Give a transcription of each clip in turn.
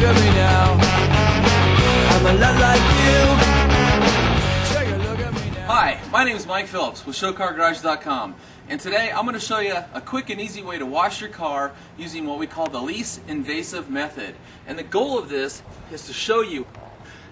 look at me now. I'm a lot like you. Take a look at me now. Hi, my name is Mike Phillips with ShowCarGarage.com, and today I'm going to show you a quick and easy way to wash your car using what we call the least invasive method. And the goal of this is to show you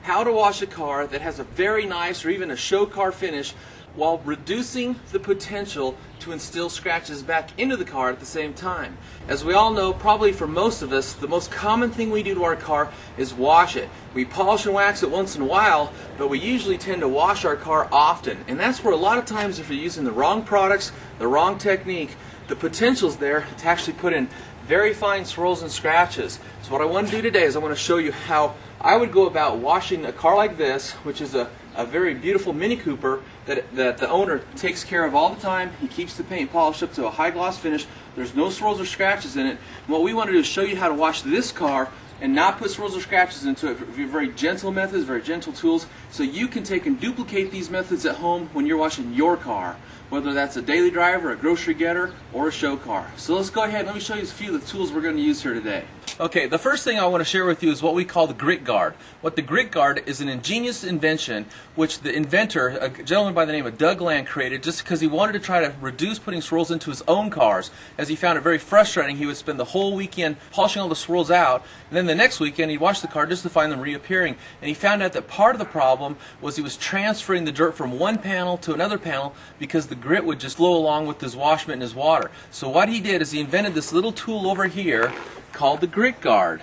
how to wash a car that has a very nice or even a show car finish while reducing the potential to instill scratches back into the car at the same time. As we all know, probably for most of us, the most common thing we do to our car is wash it. We polish and wax it once in a while, but we usually tend to wash our car often. And that's where a lot of times, if you're using the wrong products, the wrong technique, the potential's there to actually put in very fine swirls and scratches. So what I want to do today is I want to show you how I would go about washing a car like this, which is a very beautiful Mini Cooper that the owner takes care of all the time. He keeps the paint polished up to a high gloss finish. There's no swirls or scratches in it. And what we want to do is show you how to wash this car and not put swirls or scratches into it. Very gentle methods, very gentle tools, so you can take and duplicate these methods at home when you're washing your car, whether that's a daily driver, a grocery getter, or a show car. So let's go ahead and let me show you a few of the tools we're going to use here today. Okay, the first thing I want to share with you is what we call the grit guard. What the grit guard is an ingenious invention which the inventor, a gentleman by the name of Doug Land, created just because he wanted to try to reduce putting swirls into his own cars. As he found it very frustrating, he would spend the whole weekend polishing all the swirls out, and then the next weekend he'd wash the car just to find them reappearing. And he found out that part of the problem was he was transferring the dirt from one panel to another panel because the grit would just flow along with his wash mitt and his water. So what he did is he invented this little tool over here called the grit guard.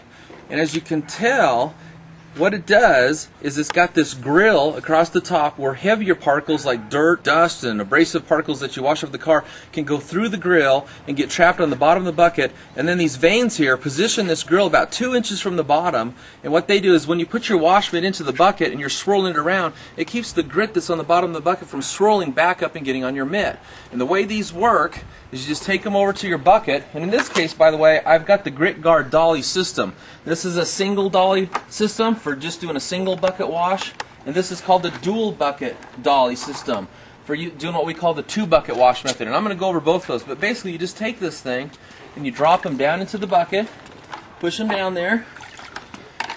And as you can tell, what it does is it's got this grill across the top where heavier particles like dirt, dust, and abrasive particles that you wash off the car can go through the grill and get trapped on the bottom of the bucket. And then these veins here position this grill about 2 inches from the bottom, and what they do is when you put your wash mitt into the bucket and you're swirling it around, it keeps the grit that's on the bottom of the bucket from swirling back up and getting on your mitt. And the way these work is you just take them over to your bucket, and in this case, by the way, I've got the grit guard dolly system. This is a single dolly system for just doing a single bucket wash, and this is called the dual bucket dolly system for you doing what we call the 2-bucket wash method. And I'm going to go over both of those, but basically you just take this thing and you drop them down into the bucket, push them down there,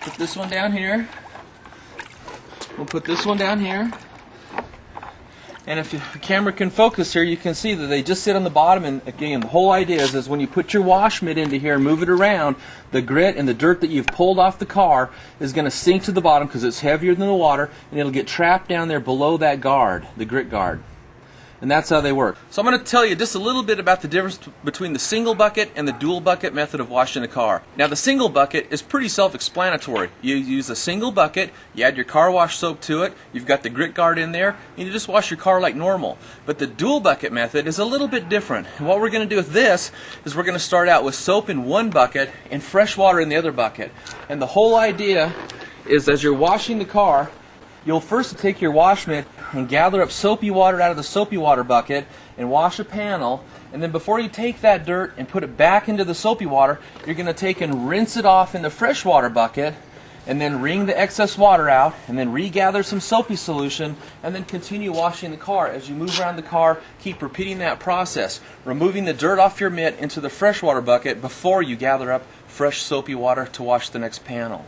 put this one down here, we'll put this one down here. And if the camera can focus here, you can see that they just sit on the bottom. And again, the whole idea is when you put your wash mitt into here and move it around, the grit and the dirt that you've pulled off the car is going to sink to the bottom because it's heavier than the water, and it'll get trapped down there below that guard, the grit guard. And that's how they work. So I'm going to tell you just a little bit about the difference between the single bucket and the dual bucket method of washing a car. Now the single bucket is pretty self-explanatory. You use a single bucket, you add your car wash soap to it, you've got the grit guard in there, and you just wash your car like normal. But the dual bucket method is a little bit different. And what we're going to do with this is we're going to start out with soap in one bucket and fresh water in the other bucket. And the whole idea is as you're washing the car, you'll first take your wash mitt and gather up soapy water out of the soapy water bucket and wash a panel, and then before you take that dirt and put it back into the soapy water, you're going to take and rinse it off in the fresh water bucket, and then wring the excess water out, and then regather some soapy solution, and then continue washing the car. As you move around the car, keep repeating that process, removing the dirt off your mitt into the fresh water bucket before you gather up fresh soapy water to wash the next panel.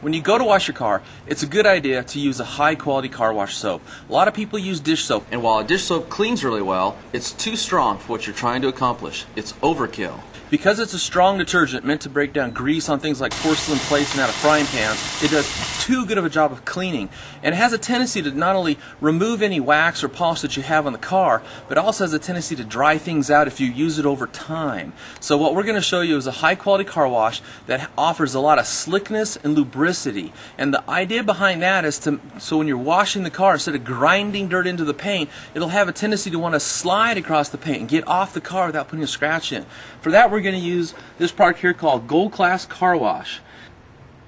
When you go to wash your car, it's a good idea to use a high-quality car wash soap. A lot of people use dish soap, and while a dish soap cleans really well, it's too strong for what you're trying to accomplish. It's overkill. Because it's a strong detergent meant to break down grease on things like porcelain plates and out of frying pans, it does too good of a job of cleaning. And it has a tendency to not only remove any wax or polish that you have on the car, but also has a tendency to dry things out if you use it over time. So what we're going to show you is a high-quality car wash that offers a lot of slickness and lubricity. And the idea behind that is so when you're washing the car, instead of grinding dirt into the paint, it'll have a tendency to want to slide across the paint and get off the car without putting a scratch in. For that, we're going to use this product here called Gold Class Car Wash.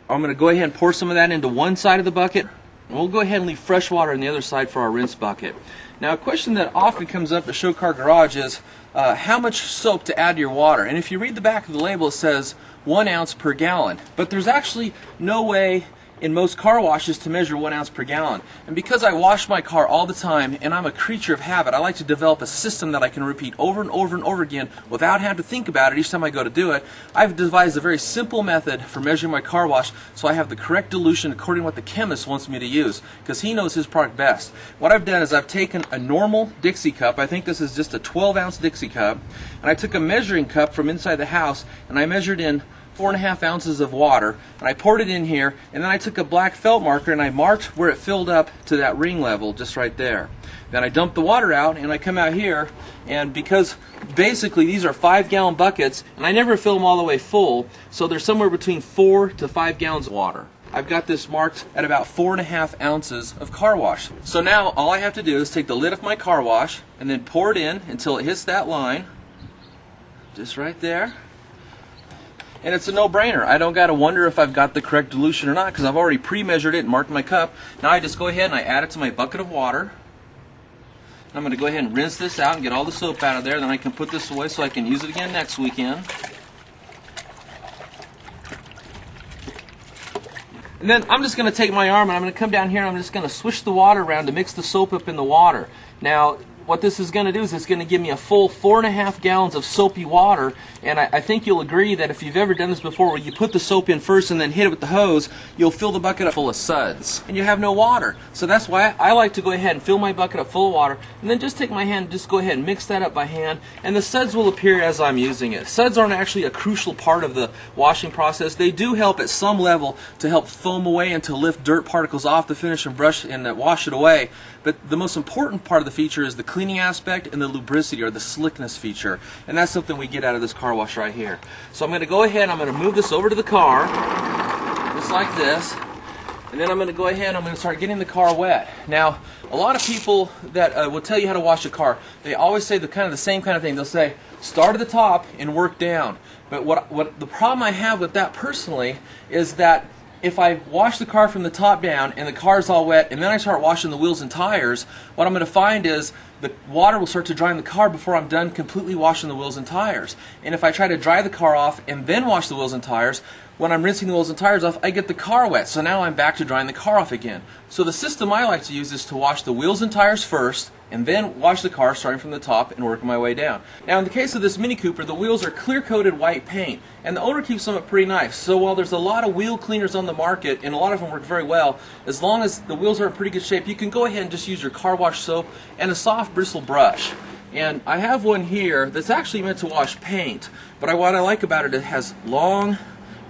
I'm going to go ahead and pour some of that into one side of the bucket, and we'll go ahead and leave fresh water on the other side for our rinse bucket. Now, a question that often comes up at ShowCar Garage is how much soap to add to your water. And if you read the back of the label, it says 1 ounce per gallon. But there's actually no way in most car washes to measure 1 ounce per gallon. And because I wash my car all the time and I'm a creature of habit, I like to develop a system that I can repeat over and over and over again without having to think about it each time I go to do it. I've devised a very simple method for measuring my car wash so I have the correct dilution according to what the chemist wants me to use, because he knows his product best. What I've done is I've taken a normal Dixie cup, I think this is just a 12-ounce Dixie cup, and I took a measuring cup from inside the house and I measured in 4.5 ounces of water, and I poured it in here, and then I took a black felt marker and I marked where it filled up to that ring level, just right there. Then I dumped the water out, and I come out here, and because basically these are 5-gallon buckets, and I never fill them all the way full, so they're somewhere between 4 to 5 gallons of water. I've got this marked at about 4.5 ounces of car wash. So now all I have to do is take the lid of my car wash and then pour it in until it hits that line, just right there. And it's a no-brainer. I don't got to wonder if I've got the correct dilution or not, because I've already pre-measured it and marked my cup. Now I just go ahead and I add it to my bucket of water. And I'm going to go ahead and rinse this out and get all the soap out of there. Then I can put this away so I can use it again next weekend. And then I'm just going to take my arm and I'm going to come down here and I'm just going to swish the water around to mix the soap up in the water. Now, what this is going to do is it's going to give me a full 4.5 gallons of soapy water, and I think you'll agree that if you've ever done this before where you put the soap in first and then hit it with the hose, you'll fill the bucket up full of suds and you have no water. So that's why I like to go ahead and fill my bucket up full of water and then just take my hand and just go ahead and mix that up by hand, and the suds will appear as I'm using it. Suds aren't actually a crucial part of the washing process. They do help at some level to help foam away and to lift dirt particles off the finish and brush and wash it away, but the most important part of the feature is the cleaning aspect and the lubricity, or the slickness feature, and that's something we get out of this car wash right here. So I'm going to go ahead and I'm going to move this over to the car just like this, and then I'm going to go ahead and I'm going to start getting the car wet. Now, a lot of people that will tell you how to wash a car, they always say the same kind of thing. They'll say start at the top and work down. But what the problem I have with that personally is that if I wash the car from the top down and the car's all wet and then I start washing the wheels and tires, what I'm going to find is the water will start to dry in the car before I'm done completely washing the wheels and tires. And if I try to dry the car off and then wash the wheels and tires, when I'm rinsing the wheels and tires off, I get the car wet. So now I'm back to drying the car off again. So the system I like to use is to wash the wheels and tires first and then wash the car starting from the top and working my way down. Now in the case of this Mini Cooper, the wheels are clear coated white paint and the owner keeps them up pretty nice. So while there's a lot of wheel cleaners on the market and a lot of them work very well, as long as the wheels are in pretty good shape, you can go ahead and just use your car wash soap and a soft bristle brush. And I have one here that's actually meant to wash paint, but what I like about it, it has long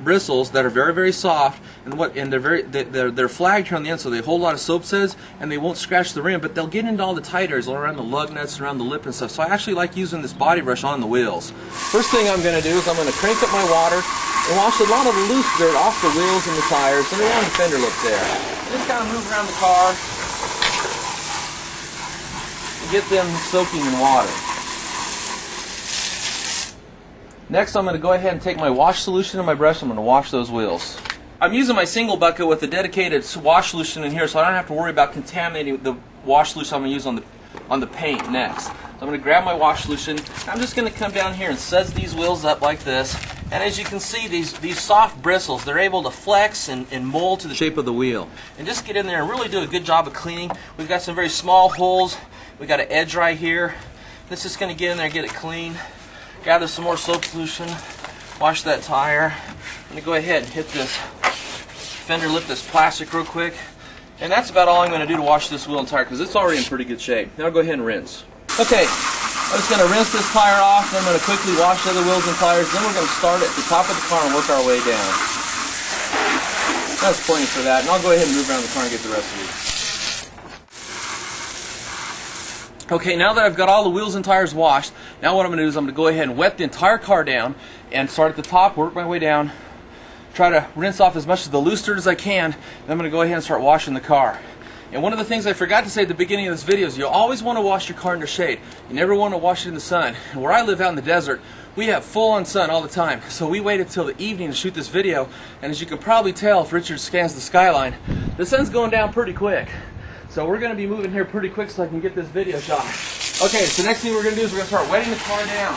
bristles that are very, very soft, and they're flagged here on the end, so they hold a lot of soap suds and they won't scratch the rim, but they'll get into all the tight areas all around the lug nuts, around the lip and stuff. So I actually like using this body brush on the wheels. First thing I'm going to do is I'm going to crank up my water and wash a lot of the loose dirt off the wheels and the tires and around the fender lip there. Just kind of move around the car and get them soaking in water. Next, I'm going to go ahead and take my wash solution and my brush. I'm going to wash those wheels. I'm using my single bucket with a dedicated wash solution in here, so I don't have to worry about contaminating the wash solution I'm going to use on the paint next. So I'm going to grab my wash solution. I'm just going to come down here and suds these wheels up like this. And as you can see, these soft bristles, they're able to flex and mold to the shape of the wheel. And just get in there and really do a good job of cleaning. We've got some very small holes. We've got an edge right here. This is going to get in there and get it clean. Gather some more soap solution, wash that tire. I'm going to go ahead and hit this fender lip, this plastic real quick. And that's about all I'm going to do to wash this wheel and tire because it's already in pretty good shape. Now I'll go ahead and rinse. Okay, I'm just going to rinse this tire off, then I'm going to quickly wash the other wheels and tires, then we're going to start at the top of the car and work our way down. That's plenty for that, and I'll go ahead and move around the car and get the rest of it. Okay, now that I've got all the wheels and tires washed, now what I'm going to do is I'm going to go ahead and wet the entire car down and start at the top, work my way down, try to rinse off as much of the loose dirt as I can, and I'm going to go ahead and start washing the car. And one of the things I forgot to say at the beginning of this video is you always want to wash your car in the shade. You never want to wash it in the sun. And where I live out in the desert, we have full-on sun all the time. So we waited till the evening to shoot this video, and as you can probably tell if Richard scans the skyline, the sun's going down pretty quick. So we're going to be moving here pretty quick so I can get this video shot. Okay, so next thing we're going to do is we're going to start wetting the car down.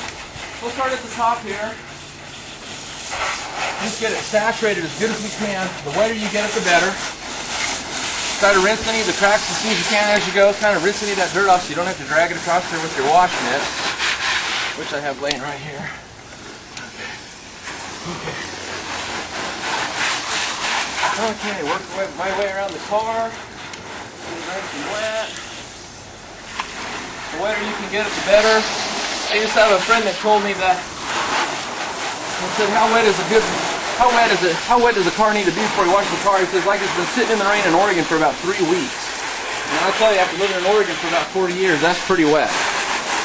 We'll start at the top here. Just get it saturated as good as we can. The wetter you get it, the better. Try to rinse any of the cracks as soon as you can as you go. Kind of rinse any of that dirt off so you don't have to drag it across there with your wash mitt, which I have laying right here. Okay, work my way around the car. Get it nice and wet. The wetter you can get it, the better. I used to have a friend that told me that. He said, how wet does a car need to be before you wash the car? He says, like it's been sitting in the rain in Oregon for about 3 weeks. And I tell you, after living in Oregon for about 40 years, that's pretty wet.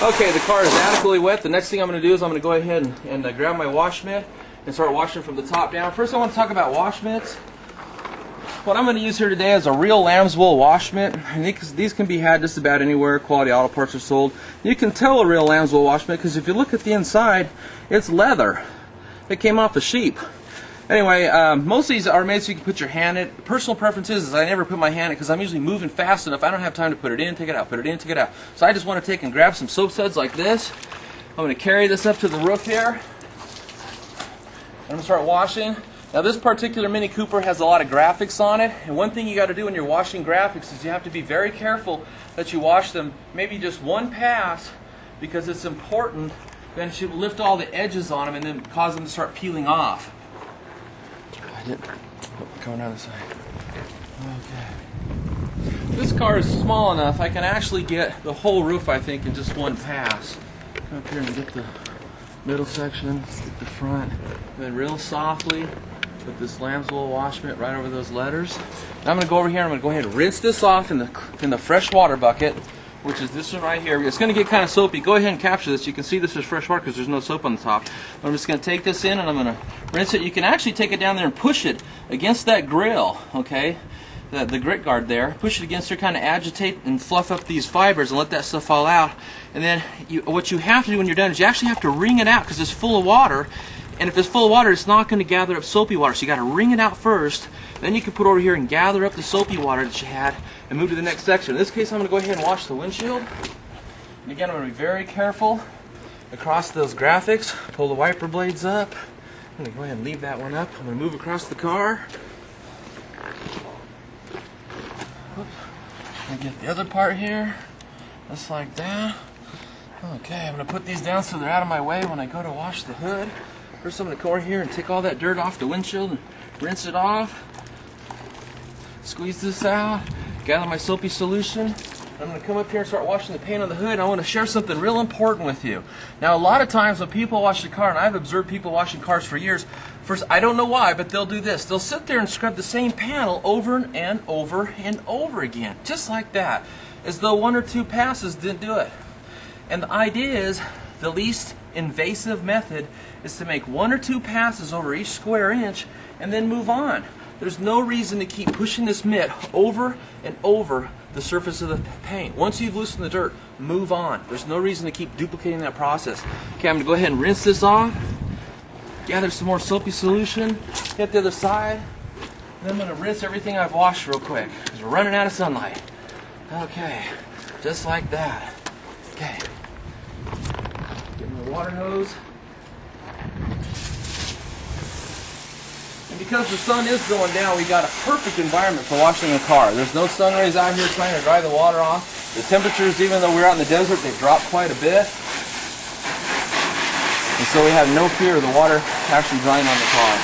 Okay, the car is adequately wet. The next thing I'm going to do is I'm going to go ahead and grab my wash mitt and start washing from the top down. First, I want to talk about wash mitts. What I'm going to use here today is a real lamb's wool wash mitt. And these can be had just about anywhere. Quality auto parts are sold. You can tell a real lamb's wool wash mitt because if you look at the inside, it's leather. It came off a sheep. Anyway, most of these are made so you can put your hand in. Personal preference is I never put my hand in because I'm usually moving fast enough. I don't have time to put it in, take it out, put it in, take it out. So I just want to take and grab some soap suds like this. I'm going to carry this up to the roof here. I'm going to start washing. Now this particular Mini Cooper has a lot of graphics on it. And one thing you got to do when you're washing graphics is you have to be very careful that you wash them maybe just one pass because it's important. Then you lift all the edges on them and then cause them to start peeling off. Going down the side. Okay. This car is small enough. I can actually get the whole roof, I think, in just one pass. Come up here and get the middle section, get the front, and then real softly put this lamb's wool wash mitt right over those letters. Now I'm going to go over here and I'm going to go ahead and rinse this off in the fresh water bucket, which is this one right here. It's going to get kind of soapy. Go ahead and capture this. You can see this is fresh water because there's no soap on the top. I'm just going to take this in and I'm going to rinse it. You can actually take it down there and push it against that grill, okay? The grit guard there. Push it against there, kind of agitate and fluff up these fibers and let that stuff fall out. And then what you have to do when you're done is you actually have to wring it out because it's full of water. And if it's full of water, it's not going to gather up soapy water. So you got to wring it out first. Then you can put over here and gather up the soapy water that you had and move to the next section. In this case, I'm going to go ahead and wash the windshield. And again, I'm going to be very careful across those graphics. Pull the wiper blades up. I'm going to go ahead and leave that one up. I'm going to move across the car. And get the other part here, just like that. Okay, I'm going to put these down so they're out of my way when I go to wash the hood. First, I'm going to go over here and take all that dirt off the windshield and rinse it off. Squeeze this out, gather my soapy solution. I'm going to come up here and start washing the paint on the hood. I want to share something real important with you. Now, a lot of times when people wash the car, and I've observed people washing cars for years, first, I don't know why, but they'll do this. They'll sit there and scrub the same panel over and over and over again, just like that, as though 1 or 2 passes didn't do it. And the idea is, the least invasive method is to make 1 or 2 passes over each square inch and then move on. There's no reason to keep pushing this mitt over and over the surface of the paint. Once you've loosened the dirt, move on. There's no reason to keep duplicating that process. Okay, I'm going to go ahead and rinse this off. Gather some more soapy solution. Hit the other side. Then I'm going to rinse everything I've washed real quick because we're running out of sunlight. Okay, just like that. Okay. Get my water hose. And because the sun is going down, we got a perfect environment for washing a car. There's no sun rays out here trying to dry the water off. The temperatures, even though we're out in the desert, they've dropped quite a bit. And so we have no fear of the water actually drying on the car.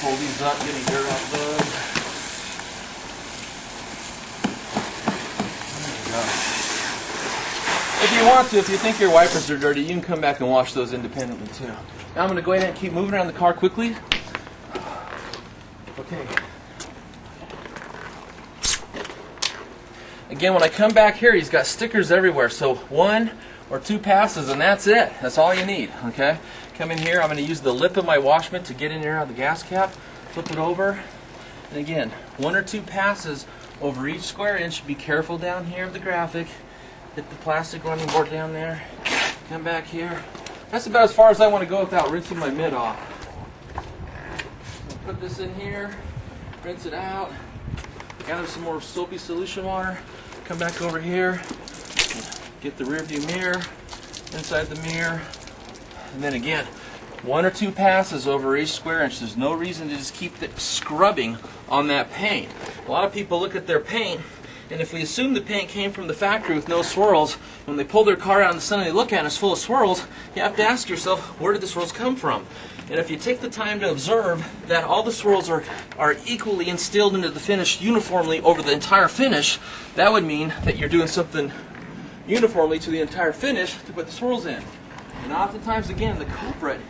Pull these up, getting dirt off those. If you want to, if you think your wipers are dirty, you can come back and wash those independently too. Now I'm going to go ahead and keep moving around the car quickly. Okay. Again, when I come back here, he's got stickers everywhere. So 1 or 2 passes and that's it. That's all you need. Okay. Come in here. I'm going to use the lip of my wash mitt to get in here out of the gas cap. Flip it over. And again, 1 or 2 passes over each square inch. Be careful down here of the graphic. Hit the plastic running board down there. Come back here. That's about as far as I want to go without rinsing my mitt off. Put this in here, rinse it out, gather some more soapy solution water, come back over here, get the rear view mirror, inside the mirror, and then again, 1 or 2 passes over each square inch. There's no reason to just keep scrubbing on that paint. A lot of people look at their paint, and if we assume the paint came from the factory with no swirls, when they pull their car out in the sun and they look at it and it's full of swirls, you have to ask yourself, where did the swirls come from? And if you take the time to observe that all the swirls are equally instilled into the finish uniformly over the entire finish, that would mean that you're doing something uniformly to the entire finish to put the swirls in. And oftentimes, again, the culprit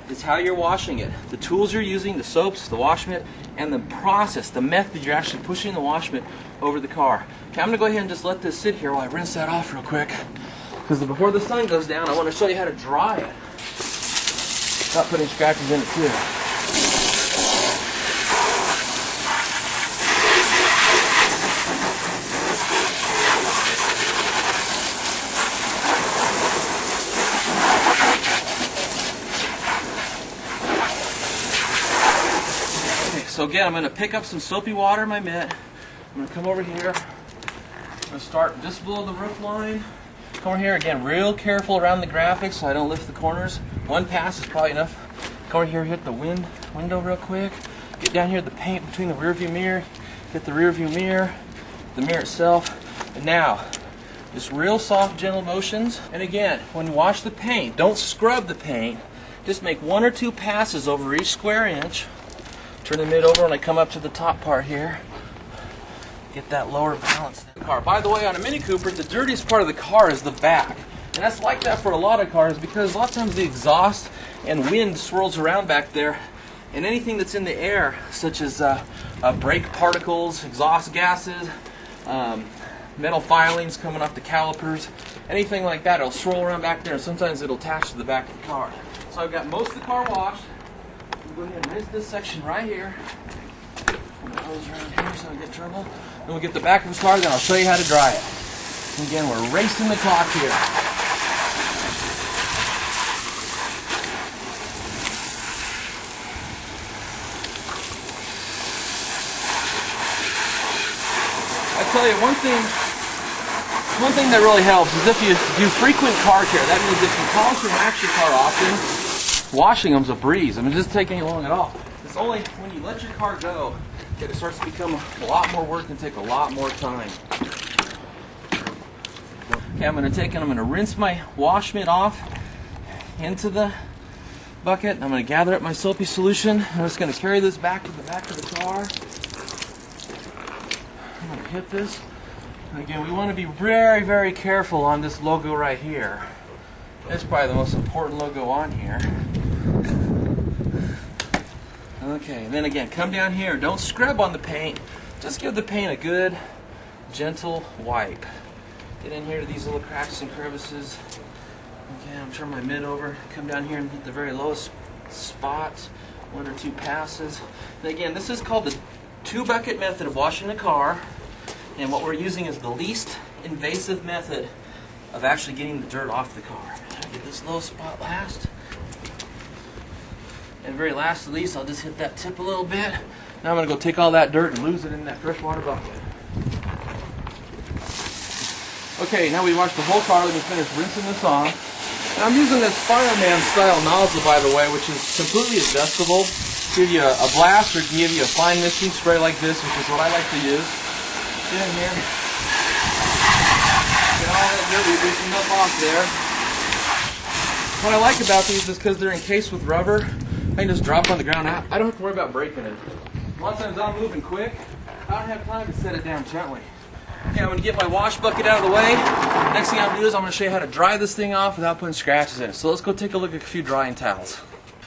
is how you're washing it. The tools you're using, the soaps, the wash mitt, and the process, the method you're actually pushing the wash mitt over the car. Okay, I'm going to go ahead and just let this sit here while I rinse that off real quick. Because before the sun goes down, I want to show you how to dry it. Not putting scratches in it too. So again, I'm going to pick up some soapy water in my mitt. I'm going to come over here. I'm going to start just below the roof line. Come over here again, real careful around the graphics so I don't lift the corners. 1 pass is probably enough. Come over here, hit the window real quick. Get down here, the paint between the rear view mirror. Hit the rear view mirror, the mirror itself. And now, just real soft, gentle motions. And again, when you wash the paint, don't scrub the paint. Just make 1 or 2 passes over each square inch. Turn the mitt over when I come up to the top part here. Get that lower balance. By the way, on a Mini Cooper, the dirtiest part of the car is the back. And that's like that for a lot of cars because a lot of times the exhaust and wind swirls around back there. And anything that's in the air, such as brake particles, exhaust gases, metal filings coming off the calipers, anything like that, it'll swirl around back there and sometimes it'll attach to the back of the car. So I've got most of the car washed. Go ahead and rinse this section right here. Hose around here so I don't get trouble. Then we'll get the back of the car, then I'll show you how to dry it. And again, we're racing the clock here. I tell you, one thing that really helps is if you do frequent car care. That means if you polish and wax your car often, washing them's a breeze. I mean, it doesn't take any long at all. It's only when you let your car go that it starts to become a lot more work and take a lot more time. Okay, I'm going to rinse my wash mitt off into the bucket. I'm going to gather up my soapy solution. I'm just going to carry this back to the back of the car. I'm going to hit this. And again, we want to be very, very careful on this logo right here. It's probably the most important logo on here. Okay, and then again, come down here. Don't scrub on the paint. Just give the paint a good, gentle wipe. Get in here to these little cracks and crevices. Okay, I'm turning my mitt over. Come down here and hit the very lowest spots. 1 or 2 passes. And again, this is called the 2-bucket method of washing a car. And what we're using is the least invasive method of actually getting the dirt off the car. I'll get this low spot last. And very last at least, I'll just hit that tip a little bit. Now I'm going to go take all that dirt and lose it in that freshwater bucket. Okay, now we washed the whole car. Let me finish rinsing this off. And I'm using this fireman style nozzle, by the way, which is completely adjustable. Give you a blast or give you a fine misting spray like this, which is what I like to use. Get in here. Get all that dirt we loosened up off there. What I like about these is because they're encased with rubber. I can just drop it on the ground. I don't have to worry about breaking it. A lot of times I'm moving quick. I don't have time to set it down gently. Okay, I'm going to get my wash bucket out of the way. Next thing I'm going to do is I'm going to show you how to dry this thing off without putting scratches in it. So let's go take a look at a few drying towels.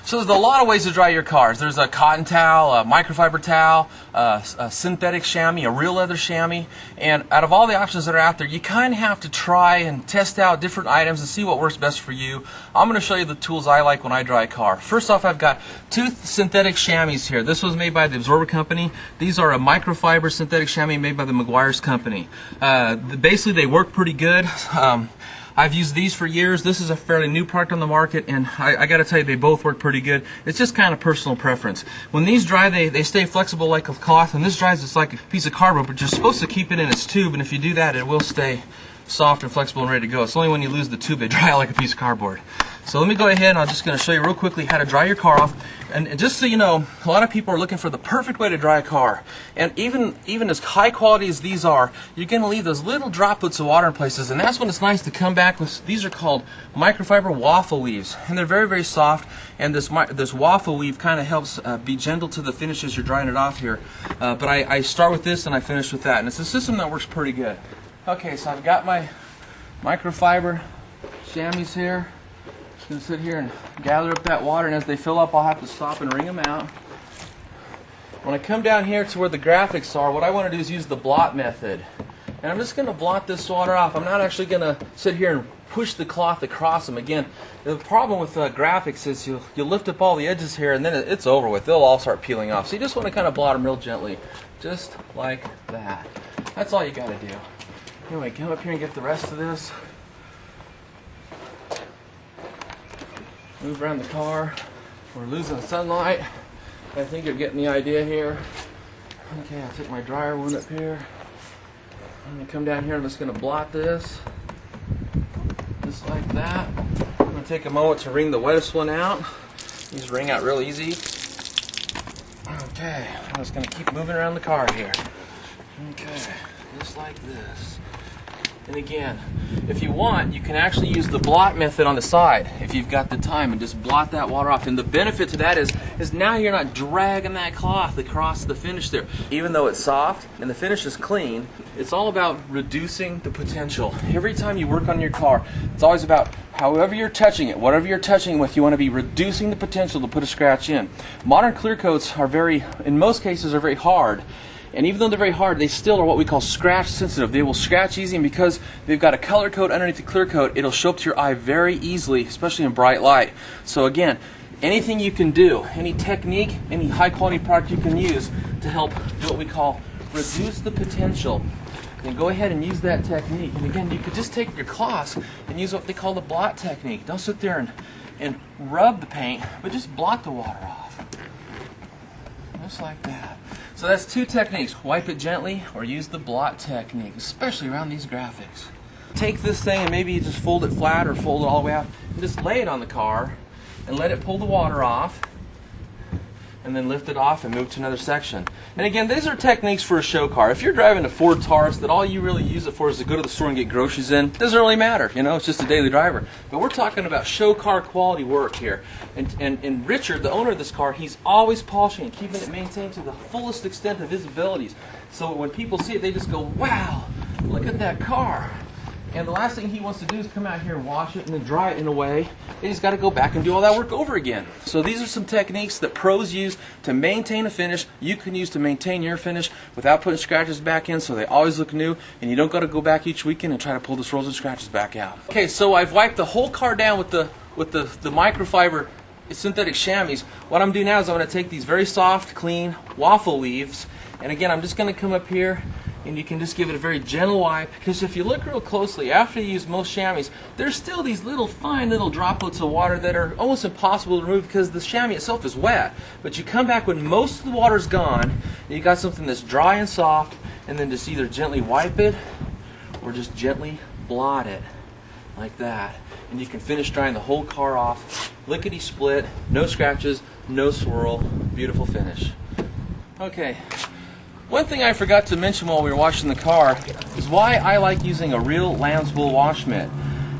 So there's a lot of ways to dry your cars. There's a cotton towel, a microfiber towel, a synthetic chamois, a real leather chamois. And out of all the options that are out there, you kind of have to try and test out different items and see what works best for you. I'm going to show you the tools I like when I dry a car. First off, I've got 2 synthetic chamois here. This was made by the Absorber Company. These are a microfiber synthetic chamois made by the Meguiar's Company. Basically, they work pretty good. I've used these for years. This is a fairly new product on the market, and I got to tell you, they both work pretty good. It's just kind of personal preference. When these dry, they stay flexible like a cloth, and this dries just like a piece of cardboard, but you're supposed to keep it in its tube, and if you do that, it will stay soft and flexible and ready to go. It's only when you lose the tube they dry out like a piece of cardboard. So let me go ahead and I'm just going to show you real quickly how to dry your car off. And just so you know, a lot of people are looking for the perfect way to dry a car. And even as high quality as these are, you're going to leave those little droplets of water in places. And that's when it's nice to come back with, these are called microfiber waffle weaves. And they're very, very soft. And this waffle weave kind of helps be gentle to the finish as you're drying it off here. But I start with this and I finish with that. And it's a system that works pretty good. Okay, so I've got my microfiber chamois here. Just going to sit here and gather up that water, and as they fill up I'll have to stop and wring them out. When I come down here to where the graphics are, what I want to do is use the blot method. And I'm just going to blot this water off. I'm not actually going to sit here and push the cloth across them. Again, the problem with graphics is you lift up all the edges here and then it's over with. They'll all start peeling off. So you just want to kind of blot them real gently. Just like that. That's all you got to do. Anyway, come up here and get the rest of this. Move around the car. We're losing sunlight. I think you're getting the idea here. Okay, I'll take my dryer one up here. I'm going to come down here. I'm just going to blot this. Just like that. I'm going to take a moment to wring the wettest one out. These wring out real easy. Okay, I'm just going to keep moving around the car here. Okay, just like this. And again, if you want, you can actually use the blot method on the side if you've got the time and just blot that water off. And the benefit to that is now you're not dragging that cloth across the finish there. Even though it's soft and the finish is clean, it's all about reducing the potential. Every time you work on your car, it's always about however you're touching it, whatever you're touching with, you want to be reducing the potential to put a scratch in. Modern clear coats are in most cases, are very hard. And even though they're very hard, they still are what we call scratch sensitive. They will scratch easy, and because they've got a color coat underneath the clear coat, it'll show up to your eye very easily, especially in bright light. So again, anything you can do, any technique, any high quality product you can use to help do what we call reduce the potential, then go ahead and use that technique. And again, you could just take your cloths and use what they call the blot technique. Don't sit there and rub the paint, but just blot the water off. Just like that. So that's two techniques. Wipe it gently or use the blot technique, especially around these graphics. Take this thing and maybe you just fold it flat or fold it all the way out and just lay it on the car and let it pull the water off and then lift it off and move to another section. And again, these are techniques for a show car. If you're driving a Ford Taurus that all you really use it for is to go to the store and get groceries in, it doesn't really matter. You know, it's just a daily driver. But we're talking about show car quality work here. And Richard, the owner of this car, he's always polishing and keeping it maintained to the fullest extent of his abilities. So when people see it, they just go, wow, look at that car. And the last thing he wants to do is come out here and wash it and then dry it in a way. And he's got to go back and do all that work over again. So these are some techniques that pros use to maintain a finish. You can use to maintain your finish without putting scratches back in, so they always look new. And you don't got to go back each weekend and try to pull those rolls of scratches back out. Okay, so I've wiped the whole car down with the microfiber synthetic chamois. What I'm doing now is I'm going to take these very soft, clean waffle weaves, and again, I'm just going to come up here. And you can just give it a very gentle wipe, because if you look real closely, after you use most chamois, there's still these little fine little droplets of water that are almost impossible to remove because the chamois itself is wet. But you come back when most of the water's gone, and you got something that's dry and soft, and then just either gently wipe it or just gently blot it like that. And you can finish drying the whole car off, lickety split, no scratches, no swirl, beautiful finish. Okay. One thing I forgot to mention while we were washing the car is why I like using a real lamb's wool wash mitt.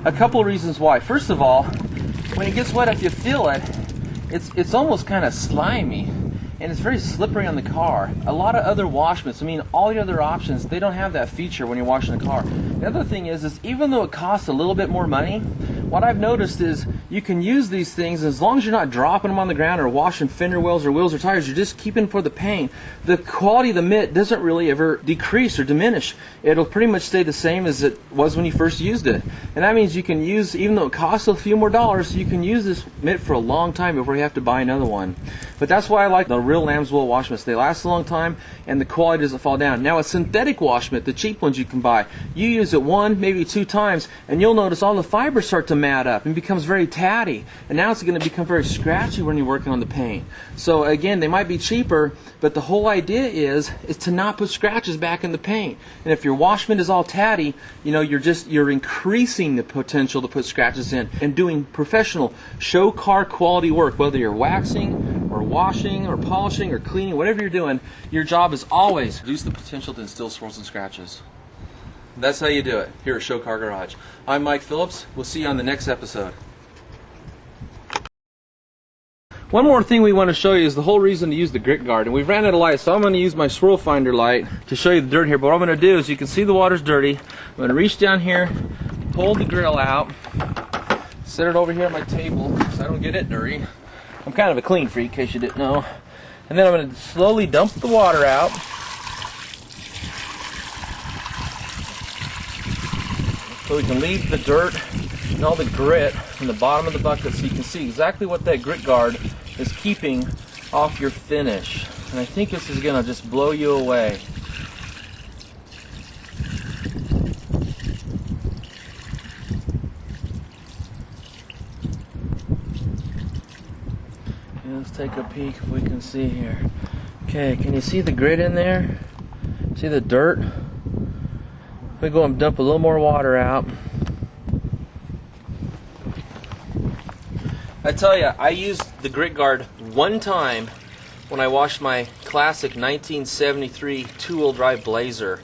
A couple of reasons why. First of all, when it gets wet, if you feel it, it's almost kind of slimy. And it's very slippery on the car. A lot of other wash mitts, I mean all the other options, they don't have that feature when you're washing the car. The other thing is even though it costs a little bit more money, what I've noticed is you can use these things as long as you're not dropping them on the ground or washing fender wells or wheels or tires, you're just keeping for the paint. The quality of the mitt doesn't really ever decrease or diminish. It'll pretty much stay the same as it was when you first used it. And that means you can use, even though it costs a few more dollars, you can use this mitt for a long time before you have to buy another one. But that's why I like the real lamb's wool wash mitts. They last a long time and the quality doesn't fall down. Now a synthetic wash mitt, the cheap ones you can buy, you use it 1, maybe 2 times and you'll notice all the fibers start to to mat up and becomes very tatty, and now it's going to become very scratchy when you're working on the paint. So again, they might be cheaper, but the whole idea is to not put scratches back in the paint. And if your wash mitt is all tatty, you know, you're increasing the potential to put scratches in. And doing professional ShowCar quality work, whether you're waxing or washing or polishing or cleaning, whatever you're doing, your job is always reduce the potential to instill swirls and scratches. That's how you do it here at ShowCar Garage. I'm Mike Phillips. We'll see you on the next episode. One more thing we want to show you is the whole reason to use the grit guard. And we've ran out of light, so I'm going to use my swirl finder light to show you the dirt here. But what I'm going to do is, you can see the water's dirty. I'm going to reach down here, pull the grill out, set it over here on my table so I don't get it dirty. I'm kind of a clean freak, in case you didn't know. And then I'm going to slowly dump the water out. So we can leave the dirt and all the grit in the bottom of the bucket, so you can see exactly what that grit guard is keeping off your finish. And I think this is going to just blow you away. Let's take a peek if we can see here. Okay, can you see the grit in there? See the dirt? We go and dump a little more water out. I tell you, I used the grit guard one time when I washed my classic 1973 two-wheel drive Blazer.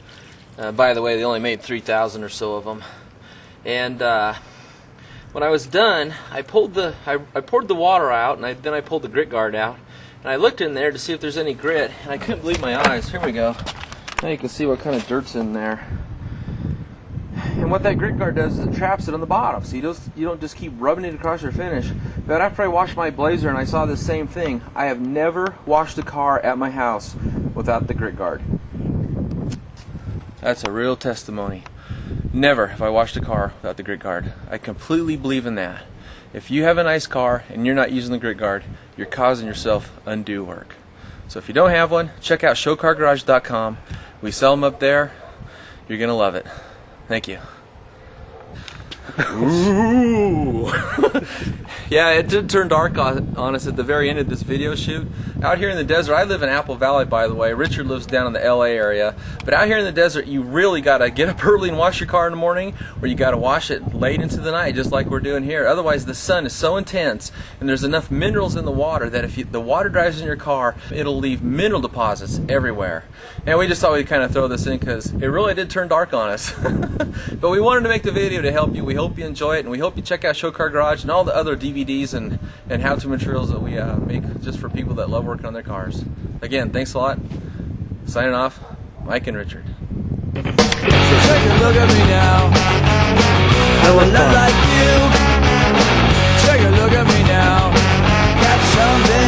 By the way, they only made 3,000 or so of them. And when I was done, I poured the water out, and then I pulled the grit guard out, and I looked in there to see if there's any grit, and I couldn't believe my eyes. Here we go. Now you can see what kind of dirt's in there. And what that grit guard does is it traps it on the bottom, so you don't just keep rubbing it across your finish. But after I washed my Blazer and I saw the same thing, I have never washed a car at my house without the grit guard. That's a real testimony. Never have I washed a car without the grit guard. I completely believe in that. If you have a nice car and you're not using the grit guard, you're causing yourself undue work. So if you don't have one, check out ShowCarGarage.com. We sell them up there. You're going to love it. Thank you. Ooh. Yeah, it did turn dark on us at the very end of this video shoot. Out here in the desert, I live in Apple Valley, by the way. Richard lives down in the LA area. But out here in the desert, you really got to get up early and wash your car in the morning, or you got to wash it late into the night, just like we're doing here. Otherwise, the sun is so intense, and there's enough minerals in the water that if the water drives in your car, it'll leave mineral deposits everywhere. And we just thought we'd kind of throw this in because it really did turn dark on us. But we wanted to make the video to help you. We hope you enjoy it, and we hope you check out ShowCar Garage and all the other DVDs and how-to materials that we make just for people that love working on their cars. Again, thanks a lot. Signing off, Mike and Richard. Take a look at me now. I'm a lot like you. Take a look at me now. Got something